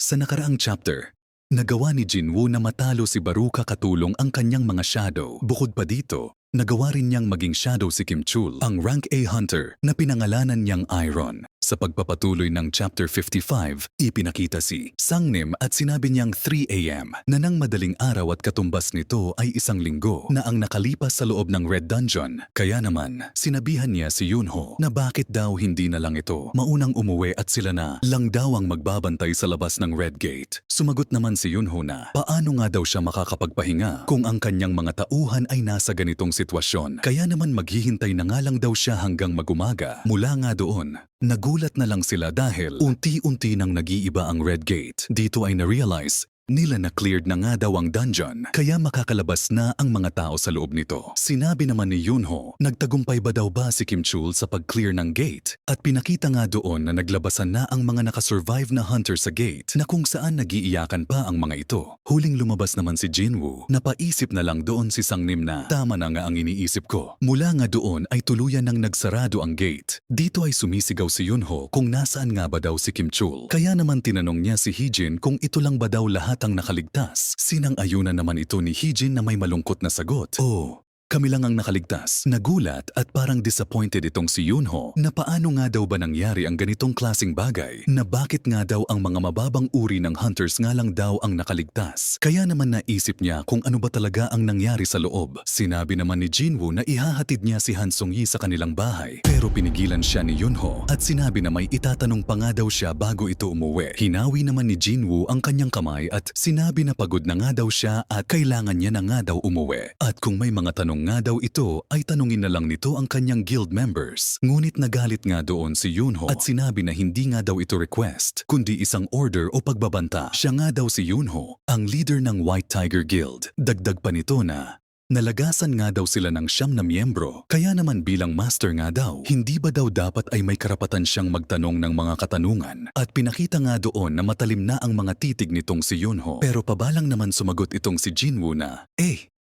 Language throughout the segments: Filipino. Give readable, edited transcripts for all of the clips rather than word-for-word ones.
Sa nakaraang chapter, nagawa ni Jinwoo na matalo si Baruka katulong ang kanyang mga shadow. Bukod pa dito, nagawa rin niyang maging shadow si Kim Chul, ang rank A hunter na pinangalanan niyang Iron. Sa pagpapatuloy ng chapter 55, ipinakita si Sangnim at sinabi niyang 3 AM na nang madaling araw at katumbas nito ay 1 linggo na ang nakalipas sa loob ng Red Dungeon. Kaya naman, sinabihan niya si Yunho na bakit daw hindi na lang ito maunang umuwi at sila na lang daw ang magbabantay sa labas ng Red Gate. Sumagot naman si Yunho na paano nga daw siya makakapagpahinga kung ang kanyang mga tauhan ay nasa ganitong sitwasyon. Kaya naman maghihintay na nga lang daw siya hanggang magumaga. Mula nga doon, nagulat na lang sila dahil unti-unti nang nag-iiba ang Red Gate. Dito ay na-realize nila na cleared na nga daw ang dungeon kaya makakalabas na ang mga tao sa loob nito. Sinabi naman ni Yunho, nagtagumpay ba daw ba si Kim Chul sa pag-clear ng gate? At pinakita nga doon na naglabasan na ang mga nakasurvive na hunter sa gate na kung saan nagiiyakan pa ang mga ito. Huling lumabas naman si Jinwoo, napaisip na lang doon si Sangnim na tama na nga ang iniisip ko. Mula nga doon ay tuluyan nang nagsarado ang gate. Dito ay sumisigaw si Yunho kung nasaan nga ba daw si Kim Chul. Kaya naman tinanong niya si Heejin kung ito lang ba daw lahat ang nakaligtas. Sinang-ayunan naman ito ni Heejin na may malungkot na sagot. Oh, kami lang ang nakaligtas. Nagulat at parang disappointed itong si Yunho na paano nga daw ba nangyari ang ganitong klaseng bagay na bakit nga daw ang mga mababang uri ng hunters nga lang daw ang nakaligtas. Kaya naman naisip niya kung ano ba talaga ang nangyari sa loob. Sinabi naman ni Jinwoo na ihahatid niya si Han Sung-yi sa kanilang bahay pero pinigilan siya ni Yunho at sinabi na may itatanong pa nga daw siya bago ito umuwi. Hinawi naman ni Jinwoo ang kanyang kamay at sinabi na pagod na nga daw siya at kailangan niya na nga daw umuwi. At kung may mga tanong nga daw ito ay tanungin na lang nito ang kanyang guild members. Ngunit nagalit nga doon si Yunho at sinabi na hindi nga daw ito request kundi isang order o pagbabanta. Siya nga daw si Yunho, ang leader ng White Tiger Guild. Dagdag pa nito na nalagasan nga daw sila ng 9 na miyembro. Kaya naman bilang master nga daw, hindi ba daw dapat ay may karapatan siyang magtanong ng mga katanungan? At pinakita nga doon na matalim na ang mga titig nitong si Yunho. Pero pabalang naman sumagot itong si Jinwoo na,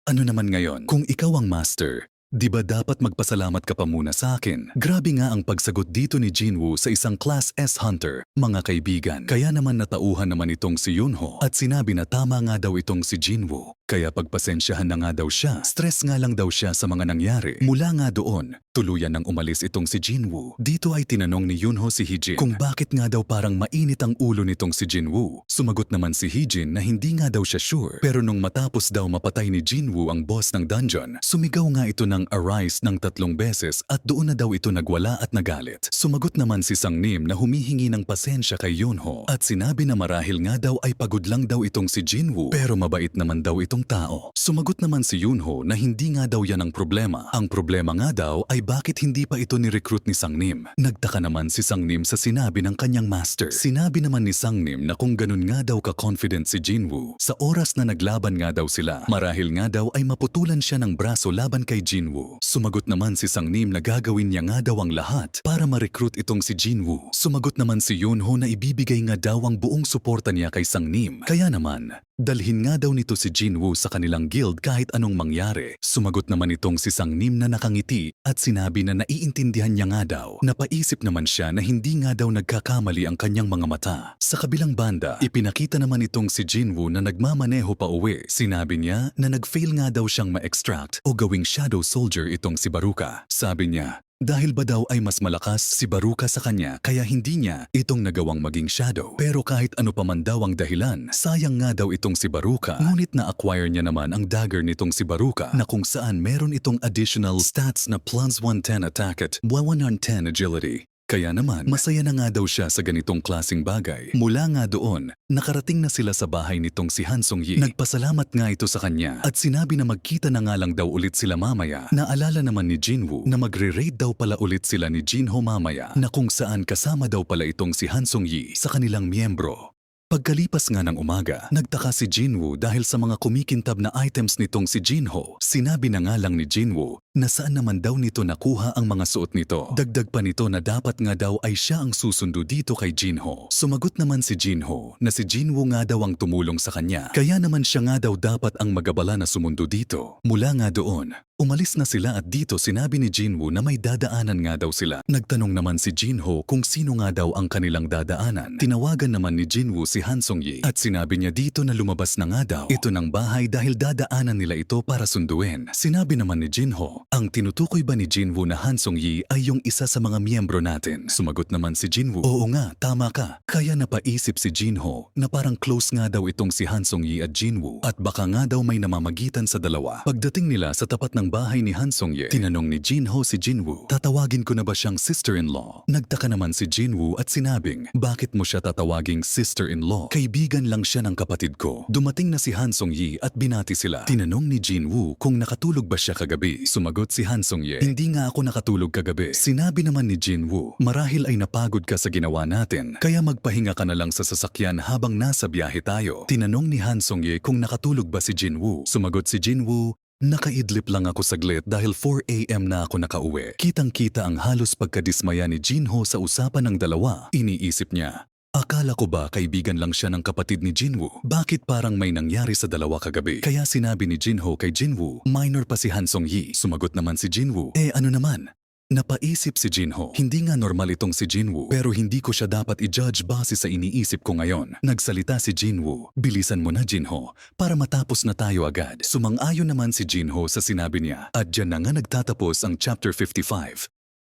ano naman ngayon? Kung ikaw ang master, di ba dapat magpasalamat ka pa muna sa akin? Grabe nga ang pagsagot dito ni Jinwoo sa isang Class S hunter, mga kaibigan. Kaya naman natauhan naman itong si Yunho at sinabi na tama nga daw itong si Jinwoo. Kaya pagpasensyahan na nga daw siya. Stress nga lang daw siya sa mga nangyari. Mula nga doon, tuluyan nang umalis itong si Jinwoo. Dito ay tinanong ni Yunho si Heejin kung bakit nga daw parang mainit ang ulo nitong si Jinwoo. Sumagot naman si Heejin na hindi nga daw siya sure. Pero nung matapos daw mapatay ni Jinwoo ang boss ng dungeon, sumigaw nga ito ng arise ng 3 beses at doon na daw ito nagwala at nagalit. Sumagot naman si Sangnim na humihingi ng pasensya kay Yunho at sinabi na marahil nga daw ay pagod lang daw itong si Jinwoo pero mabait naman daw itong tao. Sumagot naman si Yunho na hindi nga daw yan ang problema. Ang problema nga daw ay bakit hindi pa ito ni-recruit ni Sangnim. Nagtaka naman si Sangnim sa sinabi ng kanyang master. Sinabi naman ni Sangnim na kung ganun nga daw ka-confident si Jinwoo, sa oras na naglaban nga daw sila, marahil nga daw ay maputulan siya ng braso laban kay Jinwoo. Sumagot naman si Sangnim na gagawin niya nga daw ang lahat para ma-recruit itong si Jinwoo. Sumagot naman si Yunho na ibibigay nga daw ang buong suporta niya kay Sangnim. Kaya naman, dalhin nga daw nito si Jinwoo sa kanilang guild kahit anong mangyari. Sumagot naman itong si Sangnim na nakangiti at sinabi na naiintindihan niya nga daw. Napaisip naman siya na hindi nga daw nagkakamali ang kanyang mga mata. Sa kabilang banda, ipinakita naman itong si Jinwoo na nagmamaneho pa uwi. Sinabi niya na nag-fail nga daw siyang ma-extract o gawing shadow soldier itong si Baruka. Sabi niya, dahil ba daw ay mas malakas si Baruka sa kanya kaya hindi niya itong nagawang maging shadow. Pero kahit ano pa man daw ang dahilan, sayang nga daw itong si Baruka. Ngunit na-acquire niya naman ang dagger nitong si Baruka na kung saan meron itong additional stats na plus 110 attack at 110 agility. Kaya naman, masaya na nga daw siya sa ganitong klaseng bagay. Mula nga doon, nakarating na sila sa bahay nitong si Han Sung-yi. Nagpasalamat nga ito sa kanya at sinabi na magkita na nga lang daw ulit sila mamaya. Naalala naman ni Jinwoo na magre-raid daw pala ulit sila ni Jinho mamaya na kung saan kasama daw pala itong si Han Sung-yi sa kanilang miyembro. Pagkalipas nga ng umaga, nagtaka si Jinwoo dahil sa mga kumikintab na items nitong si Jinho. Sinabi na nga lang ni Jinwoo na saan naman daw nito nakuha ang mga suot nito. Dagdag pa nito na dapat nga daw ay siya ang susundo dito kay Jinho. Sumagot naman si Jinho na si Jinwoo nga daw ang tumulong sa kanya. Kaya naman siya nga daw dapat ang magabala na sumundo dito. Mula nga doon, umalis na sila at dito sinabi ni Jinwoo na may dadaanan nga daw sila. Nagtanong naman si Jinho kung sino nga daw ang kanilang dadaanan. Tinawagan naman ni Jinwoo si si Han Song-yi at sinabi niya dito na lumabas na nga daw ito ng bahay dahil dadaanan nila ito para sunduin. Sinabi naman ni Jinho, ang tinutukoy ba ni Jinwoo na Han Song-yi ay yung isa sa mga miyembro natin? Sumagot naman si Jinwoo, oo nga, tama ka. Kaya napaisip si Jinho na parang close nga daw itong si Han Song-yi at Jinwoo at baka nga daw may namamagitan sa dalawa. Pagdating nila sa tapat ng bahay ni Han Song-yi, tinanong ni Jinho si Jinwoo, tatawagin ko na ba siyang sister-in-law? Nagtaka naman si Jinwoo at sinabing, bakit mo siya tatawaging sister-in-law? Kaibigan lang siya ng kapatid ko. Dumating na si Han Song-yi at binati sila. Tinanong ni Jinwoo kung nakatulog ba siya kagabi. Sumagot si Han Song-yi, hindi nga ako nakatulog kagabi. Sinabi naman ni Jinwoo, marahil ay napagod ka sa ginawa natin, kaya magpahinga ka na lang sa sasakyan habang nasa biyahe tayo. Tinanong ni Han Song-yi kung nakatulog ba si Jinwoo. Sumagot si Jinwoo, nakaidlip lang ako saglit dahil 4 AM na ako nakauwi. Kitang-kita ang halos pagkadismaya ni Jinho sa usapan ng dalawa. Iniisip niya, akala ko ba kaibigan lang siya ng kapatid ni Jinwoo? Bakit parang may nangyari sa dalawa kagabi? Kaya sinabi ni Jinho kay Jinwoo, minor pa si Han Song-yi. Sumagot naman si Jinwoo, ano naman? Napaisip si Jinho, hindi nga normal itong si Jinwoo pero hindi ko siya dapat i-judge base sa iniisip ko ngayon. Nagsalita si Jinwoo, bilisan mo na Jinho para matapos na tayo agad. Sumang-ayon naman si Jinho sa sinabi niya at dyan na nga nagtatapos ang chapter 55.